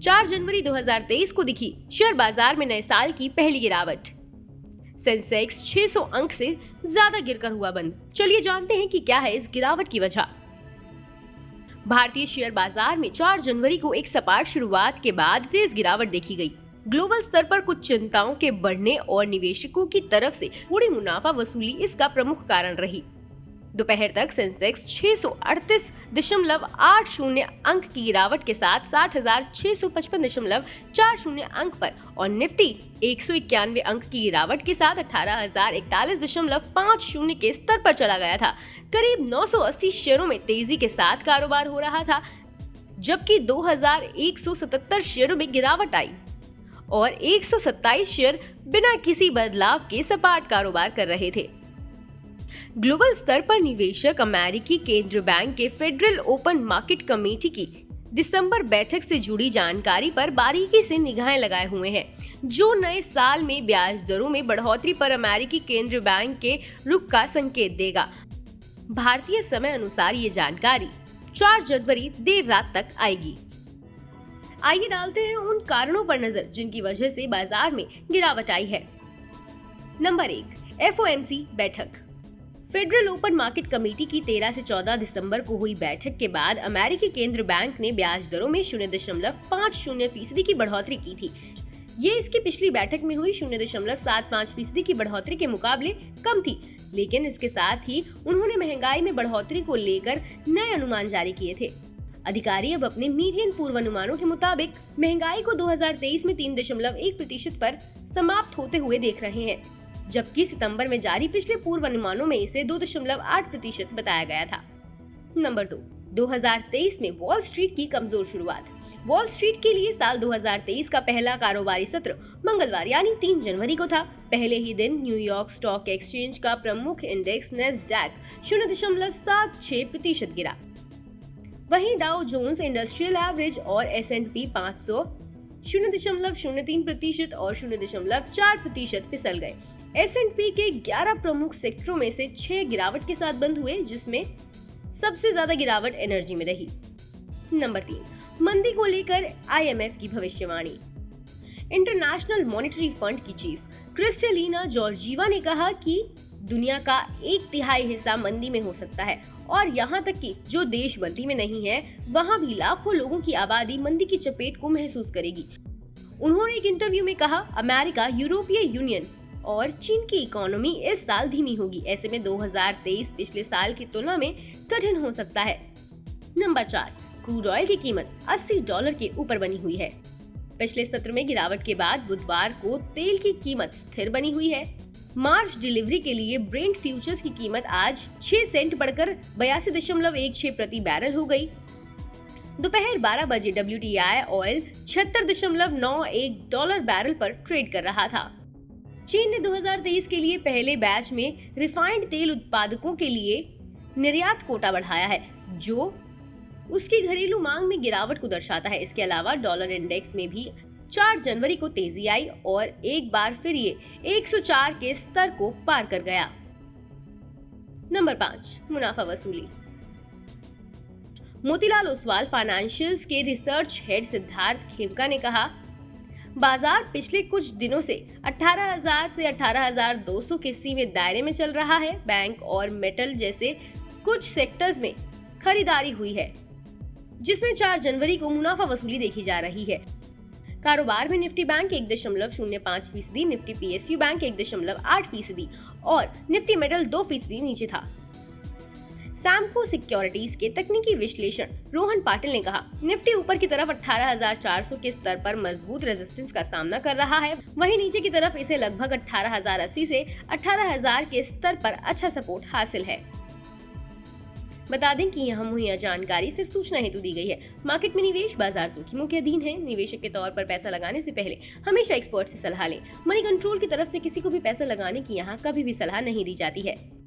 4 जनवरी 2023 को दिखी शेयर बाजार में नए साल की पहली गिरावट। सेंसेक्स 600 अंक से ज्यादा गिरकर हुआ बंद। चलिए जानते हैं कि क्या है इस गिरावट की वजह। भारतीय शेयर बाजार में 4 जनवरी को एक सपाट शुरुआत के बाद तेज गिरावट देखी गई। ग्लोबल स्तर पर कुछ चिंताओं के बढ़ने और निवेशकों की तरफ से थोड़ी मुनाफा वसूली इसका प्रमुख कारण रही। दोपहर तक सेंसेक्स 638.80 अंक की गिरावट के साथ 60,655.40 अंक पर और निफ्टी 191 अंक की गिरावट के साथ 18,041.50 के स्तर पर चला गया था। करीब 980 शेयरों में तेजी के साथ कारोबार हो रहा था, जबकि 2,177 शेयरों में गिरावट आई और 127 शेयर बिना किसी बदलाव के सपाट कारोबार कर रहे थे। ग्लोबल स्तर पर निवेशक अमेरिकी केंद्रीय बैंक के फेडरल ओपन मार्केट कमेटी की दिसंबर बैठक से जुड़ी जानकारी पर बारीकी से निगाहें लगाए हुए हैं, जो नए साल में ब्याज दरों में बढ़ोतरी पर अमेरिकी केंद्रीय बैंक के रुख का संकेत देगा। भारतीय समय अनुसार ये जानकारी 4 जनवरी देर रात तक आएगी। आइए डालते हैं उन कारणों पर नजर जिनकी वजह से बाजार में गिरावट आई है। नंबर 1, FOMC बैठक। फेडरल ओपन मार्केट कमेटी की 13 से 14 दिसंबर को हुई बैठक के बाद अमेरिकी केंद्रीय बैंक ने ब्याज दरों में 0.50% की बढ़ोतरी की थी। ये इसकी पिछली बैठक में हुई 0.75% की बढ़ोतरी के मुकाबले कम थी, लेकिन इसके साथ ही उन्होंने महंगाई में बढ़ोतरी को लेकर नए अनुमान जारी किए थे। अधिकारी अब अपने मीडियन पूर्वानुमानों के मुताबिक महंगाई को 2023 में 3.1% पर समाप्त होते हुए देख रहे हैं, जबकि सितंबर में जारी पिछले पूर्वानुमानों में इसे 2.8% बताया गया था। नंबर 2, 2023 में वॉल स्ट्रीट की कमजोर शुरुआत। वॉल स्ट्रीट के लिए साल 2023 का पहला कारोबारी सत्र मंगलवार यानी 3 जनवरी को था। पहले ही दिन न्यूयॉर्क स्टॉक एक्सचेंज का प्रमुख इंडेक्स नैस्डैक 0.76% गिरा। वहीं डाउ जोन्स इंडस्ट्रियल एवरेज और S&P 500 0.03% और 0.4% फिसल गए। S&P के 11 प्रमुख सेक्टरों में से 6 गिरावट के साथ बंद हुए, जिसमें सबसे ज्यादा गिरावट एनर्जी में रही। नंबर 3, मंदी को लेकर IMF की भविष्यवाणी। इंटरनेशनल मॉनेटरी फंड की चीफ क्रिस्टलिना जॉर्जीवा ने कहा कि दुनिया का 1/3 हिस्सा मंदी में हो सकता है और यहाँ तक कि जो देश मंदी में नहीं है, वहाँ भी लाखों लोगों की आबादी मंदी की चपेट को महसूस करेगी। उन्होंने एक इंटरव्यू में कहा, अमेरिका, यूरोपीय यूनियन और चीन की इकोनॉमी इस साल धीमी होगी। ऐसे में 2023 पिछले साल की तुलना में कठिन हो सकता है। नंबर 4, क्रूड ऑयल की कीमत $80 के ऊपर बनी हुई है। पिछले सत्र में गिरावट के बाद बुधवार को तेल की कीमत स्थिर बनी हुई है। मार्च डिलीवरी के लिए ब्रेंट फ्यूचर्स की कीमत आज 6 सेंट बढ़कर 82.16 प्रति बैरल हो गई। दोपहर 12 बजे WTI ऑयल $76.91 बैरल पर ट्रेड कर रहा था। चीन ने 2023 के लिए पहले बैच में रिफाइंड तेल उत्पादकों के लिए निर्यात कोटा बढ़ाया है, जो उसकी घरेलू मांग में गिरावट को दर्शाता है। इसके अलावा डॉलर इंडेक्स में भी 4 जनवरी को तेजी आई और एक बार फिर ये 104 के स्तर को पार कर गया। नंबर 5, मुनाफा वसूली। मोतीलाल ओसवाल फाइनेंशियल्स के रिसर्च हेड सिद्धार्थ खेमका ने कहा, बाजार पिछले कुछ दिनों से 18,000 से 18,200 के सीमित दायरे में चल रहा है। बैंक और मेटल जैसे कुछ सेक्टर्स में खरीदारी हुई है, जिसमें 4 जनवरी को मुनाफा वसूली देखी जा रही है। कारोबार में Nifty bank 1.05%, Nifty PSU bank 1.8% और निफ्टी मेटल 2% नीचे था। सैमको सिक्योरिटीज के तकनीकी विश्लेषण रोहन पाटिल ने कहा, निफ्टी ऊपर की तरफ 18,400 के स्तर पर मजबूत रेजिस्टेंस का सामना कर रहा है, वहीं नीचे की तरफ इसे लगभग 18,080 से 18,000 के स्तर पर अच्छा सपोर्ट हासिल है। बता दें कि यहाँ मुहैया जानकारी सिर्फ सूचना हेतु दी गई है। मार्केट में निवेश बाजार जोखिमों के अधीन है। निवेशक के तौर पर पैसा लगाने से पहले हमेशा एक्सपर्ट से सलाह लें। मनी कंट्रोल की तरफ से किसी को भी पैसा लगाने की यहाँ कभी भी सलाह नहीं दी जाती है।